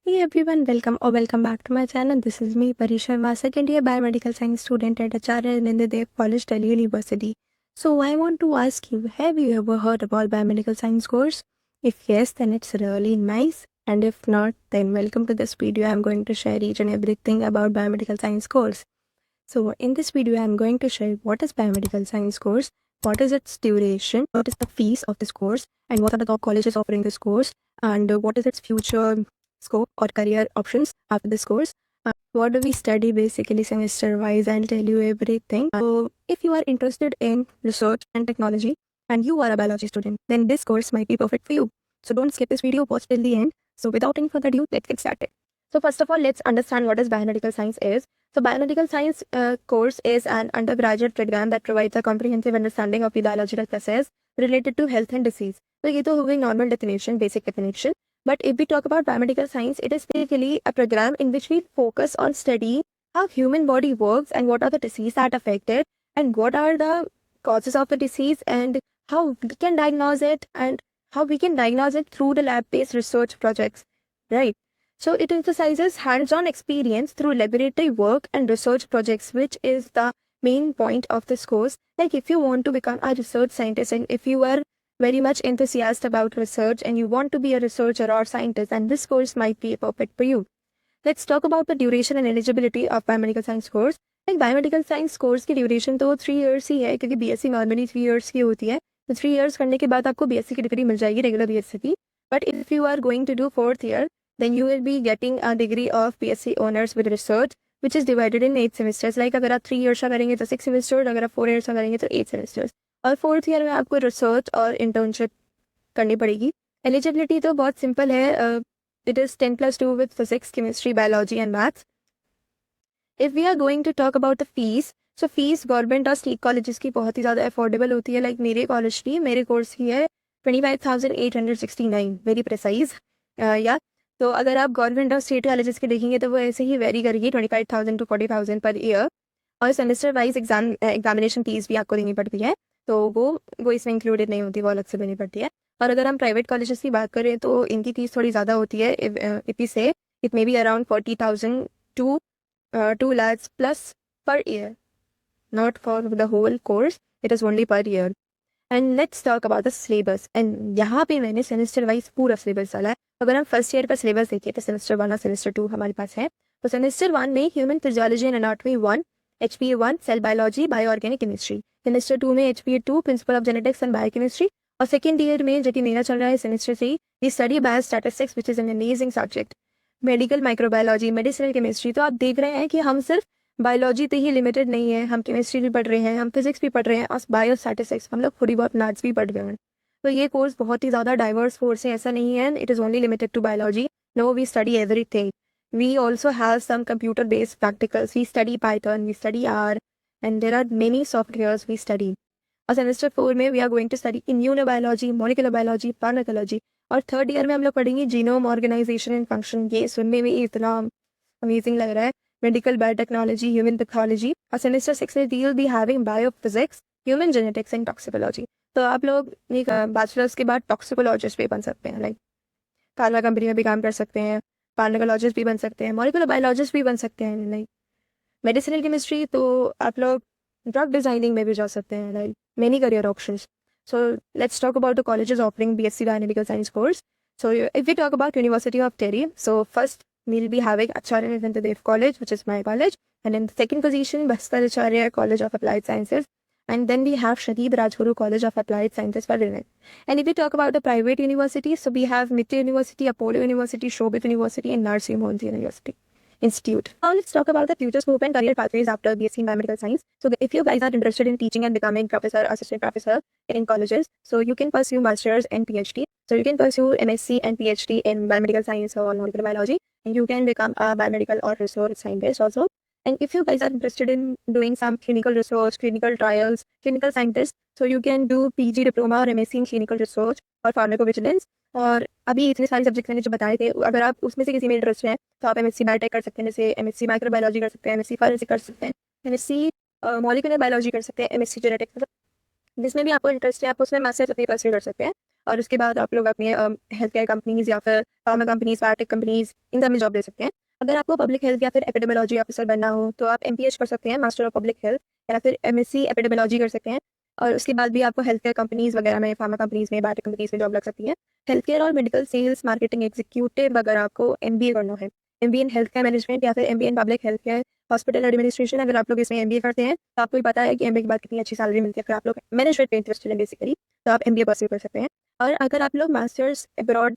Hey everyone, welcome back to my channel. This is me, Parisha Sharma, second year biomedical science student at Acharya Nindadev College, Delhi University. So I want to ask you, have you ever heard about biomedical science course? If yes, then it's really nice. And if not, then welcome to this video. I'm going to share each and everything about biomedical science course. So in this video, I'm going to share what is biomedical science course, what is its duration, what is the fees of this course, and what are the top colleges offering this course, and what is its future scope or career options after this course. What do we study basically semester wise? I'll tell you everything. So if you are interested in research and technology and you are a biology student, then this course might be perfect for you. So don't skip this video, watch till the end. So without any further ado, let's get started. So first of all, let's understand what is biomedical science is. So biomedical science course is an undergraduate program that provides a comprehensive understanding of the biological process related to health and disease. So ये तो हो गई normal definition, basic definition. But if we talk about biomedical science, it is basically a program in which we focus on studying how human body works and what are the diseases that affect it and what are the causes of the disease and how we can diagnose it and how we can diagnose it through the lab-based research projects, right? So it emphasizes hands-on experience through laboratory work and research projects, which is the main point of this course. Like if you want to become a research scientist and if you are very much enthusiastic about research and you want to be a researcher or scientist, and this course might be perfect for you. Let's talk about the duration and eligibility of biomedical science course. Like biomedical science course की duration तो 3 years ही है, क्योंकि BSc normally 3 years की होती है. तो 3 years करने के बाद आपको BSc की डिग्री मिल जाएगी, रेगुलर BSc की. But if you are going to do 4th year, then you will be getting a degree of BSc honors with research, which is divided in 8 semesters. Like अगर आप 3 years का करेंगे तो 6 semesters, अगर आप 4 years का करेंगे तो 8 semesters. और 4th ईयर में आपको रिसर्च और इंटर्नशिप करनी पड़ेगी. एलिजिबिलिटी तो बहुत सिंपल है. It is 10+2 with physics, chemistry, biology and maths. If we are going to talk about the fees, so fees government और स्टेट कॉलेजेस की बहुत ही ज़्यादा अफोर्डेबल होती है. लाइक मेरे कॉलेज की, मेरे कोर्स की है 25,869, वेरी प्रिसाइज. या तो अगर आप गवर्नमेंट और स्टेट कॉलेजेस के देखेंगे तो वो ऐसे ही वेरी करेगी 25,000 to 40,000 पर ईयर. और सेमेस्टर वाइज एग्जामिनेशन फीस भी आपको देनी पड़ती है, तो वो इसमें इंक्लूडेड नहीं होती, वो अलग से देनी पड़ती है. और अगर हम प्राइवेट कॉलेजेस की बात करें तो इनकी फीस थोड़ी ज़्यादा होती है. इफ यू से it may be around 40,000 to 2 lakhs plus per year, not for the whole course, it is only per year. And let's talk about the syllabus. And यहाँ पे मैंने सेमेस्टर वाइज पूरा syllabus डाला है. अगर हम first year का syllabus देखिए तो सेमेस्टर 1 और सेमेस्टर 2 हमारे पास है. तो सेमेस्टर 1 में human physiology and anatomy 1, HPA 1 cell biology, bio organic chemistry. Semester 2 में HPA 2 principle of genetics and biochemistry. और सेकेंड ईयर में जो कि मेरा चल रहा है semester 3, we study biostatistics which is an amazing subject. Medical microbiology, medicinal chemistry. तो आप देख रहे हैं कि हम सिर्फ बायोलॉजी तो ही लिमिटेड नहीं है, हम केमिस्ट्री भी पढ़ रहे हैं, हम फिजिक्स भी पढ़ रहे हैं और बायोस्टैटिस्टिक्स हम लोग थोड़ी बहुत मैथ्स भी पढ़ रहे हैं. तो ये कोर्स बहुत ही ज़्यादा डाइवर्स कोर्स है, ऐसा नहीं है it is only limited to biology. No, we study everything. We also have some computer based practicals. We study Python, we study R, and there are many softwares we study. और semester 4 में we are going to study immunobiology, molecular biology, pharmacology. और third year में हम लोग पढ़ेंगे genome, organisation and function. ये सुनने में इतना अमेजिंग लग रहा है. Medical biotechnology, human pathology. और सेमेस्टर 6 में we will be having biophysics, human genetics and toxicology. तो आप लोग एक बैचलर्स के बाद टॉक्सिकोलॉजिस्ट भी बन सकते हैं. लाइक फार्मा कंपनी में भी काम कर सकते हैं, फार्माकोलॉजिस्ट भी बन सकते हैं, मॉलिक्यूलर बायोलॉजिस्ट भी बन सकते हैं. लाइक मेडिसिनल केमिस्ट्री तो आप लोग ड्रग डिजाइनिंग में भी जा सकते हैं. Like many career options. So let's talk about the colleges offering BSc Biomedical Science course. So if we talk about University of Delhi, so first we'll be having Acharya Nindadev College, which is my college, and in the second position, Bhaskar Acharya College of Applied Sciences, and then we have Shahid Rajguru College of Applied Sciences for Women. And if we talk about the private universities, so we have Mitra University, Apollo University, Shobhit University, and Narsee Monjee University Institute. Now let's talk about the future scope and career pathways after BSc in Biomedical Science. So if you guys are interested in teaching and becoming professor, assistant professor in colleges, so you can pursue master's and PhD. So you can pursue MSc and PhD in Biomedical Science or molecular biology, and you can become a biomedical or research scientist also. And if you guys are interested in doing some clinical research, clinical trials, clinical scientist, so you can do PG diploma or MSc in clinical research or pharmacovigilance. और अभी इतने सारे subject मैंने जो बताए थे, अगर आप उसमें से किसी में इंटरेस्ट है तो आप MSc बायोटेक कर सकते हैं, जैसे MSc माइक्रोबायोलॉजी कर सकते हैं, MSc फॉरेंसिक कर सकते हैं, MSc मॉलिक्यूलर बायोलॉजी कर सकते हैं, MSc जेनेटिक्स, मतलब जिसमें भी आपको इंटरेस्ट है आप उसमें मास्टर्स अपनी परस्यू कर सकते हैं. और उसके बाद आप लोग अपने हेल्थ केयर कंपनीज़ या फिर फार्मा कंपनीज़, बायोटेक कंपनीज़, इन सब में जॉब ले सकते हैं। अगर आपको पब्लिक हेल्थ या फिर एपिडेमियोलॉजी ऑफिसर बनना हो तो आप एमपीएच कर सकते हैं, मास्टर ऑफ पब्लिक हेल्थ, या फिर एमएससी एपिडेमियोलॉजी कर सकते हैं। और उसके बाद भी आपको हेल्थ केयर कंपनीज़ वगैरह में, फार्मा कंपनीज़ में, बायोटेक कंपनीज़ में जॉब लग सकती है। हेल्थ केयर और मेडिकल सेल्स मार्केटिंग एग्जीक्यूटिव अगर आपको एमबीए करना है, MBA in health care management या फिर MBA in public health care hospital administration, अगर आप लोग इसमें एमबीए करते हैं तो आपको भी पता है कि एमबीए के बाद कितनी अच्छी सैलरी मिलती है। अगर आप लोग मैनेजमेंट में इंटरेस्टेड है बेसिकली, तो आप एमबीए परस्यू कर सकते हैं। और अगर आप लोग मास्टर्स अब्रॉड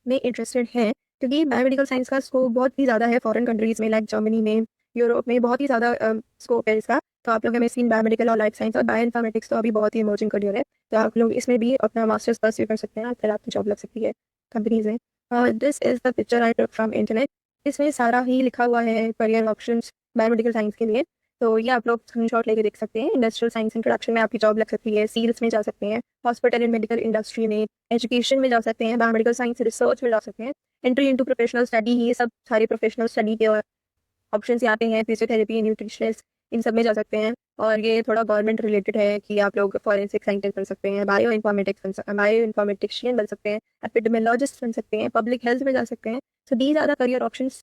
में इंटरेस्टेड हैं, क्योंकि बायोमेडिकल साइंस का स्कोप बहुत ही ज़्यादा है फॉरेन कंट्रीज़ में, लाइक जर्मनी में, यूरोप में बहुत ही ज़्यादा स्कोप है इसका। तो आप लोग एमएससी इन बायोमेडिकल और लाइफ साइंस और बायो इन्फॉर्मेटिक्स तो अभी बहुत ही इमर्जिंग करियर है। तो आप लोग इसमें भी अपना मास्टर्स परस्यू कर सकते हैं, फिर आपकी जॉब लग सकती है कंपनीज में। और this is the picture I took from internet. इसमें सारा ही लिखा हुआ है करियर ऑप्शंस बायोमेडिकल साइंस के लिए। तो ये आप लोग स्क्रीनशॉट लेके देख सकते हैं। इंडस्ट्रियल साइंस इंट्रोडक्शन में आपकी जॉब लग सकती है, सेल्स में जा सकते हैं, हॉस्पिटल एंड मेडिकल इंडस्ट्री में, एजुकेशन में जा सकते हैं, बायोमेडिकल साइंस रिसर्च में जा सकते हैं, एंट्री इनटू प्रोफेशनल स्टडी, ये सब सारे प्रोफेशनल स्टडी के ऑप्शंस यहाँ पे हैं, फिजियोथेरेपी, न्यूट्रिशनिस्ट, इन सब में जा सकते हैं। और ये थोड़ा गवर्नमेंट रिलेटेड है कि आप लोग फॉरेंसिक साइंटिस्ट बन सकते हैं, बायो इन्फॉर्मेटिशियन बन सकते हैं, एपिडेमियोलॉजिस्ट बन सकते हैं, पब्लिक हेल्थ में जा सकते हैं। So these are the career options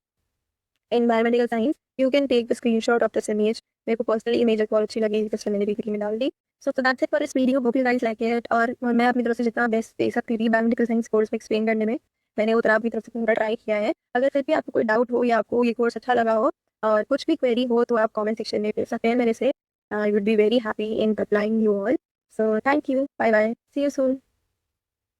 in biomedical science. You can take the screenshot of this image. मेरे को पर्सनली इमेज बहुत अच्छी लगी, इसलिए मैंने बेसिकली में डाल दी। So that's it for this video, hope you guys like it. और मैं अपनी तरफ से जितना बेस्ट दे सकती थी बायोमेडिकल साइंस कोर्स में एक्सप्लेन करने में, मैंने उतना अपनी तरफ से पूरा ट्राई किया है। अगर फिर भी आपको कोई डाउट हो या आपको ये कोर्स अच्छा लगा हो और कुछ भी क्वेरी हो तो आप कमेंट सेक्शन में पूछ सकते हैं मेरे से। I would be very happy in replying you all. So thank you, bye bye, see you soon.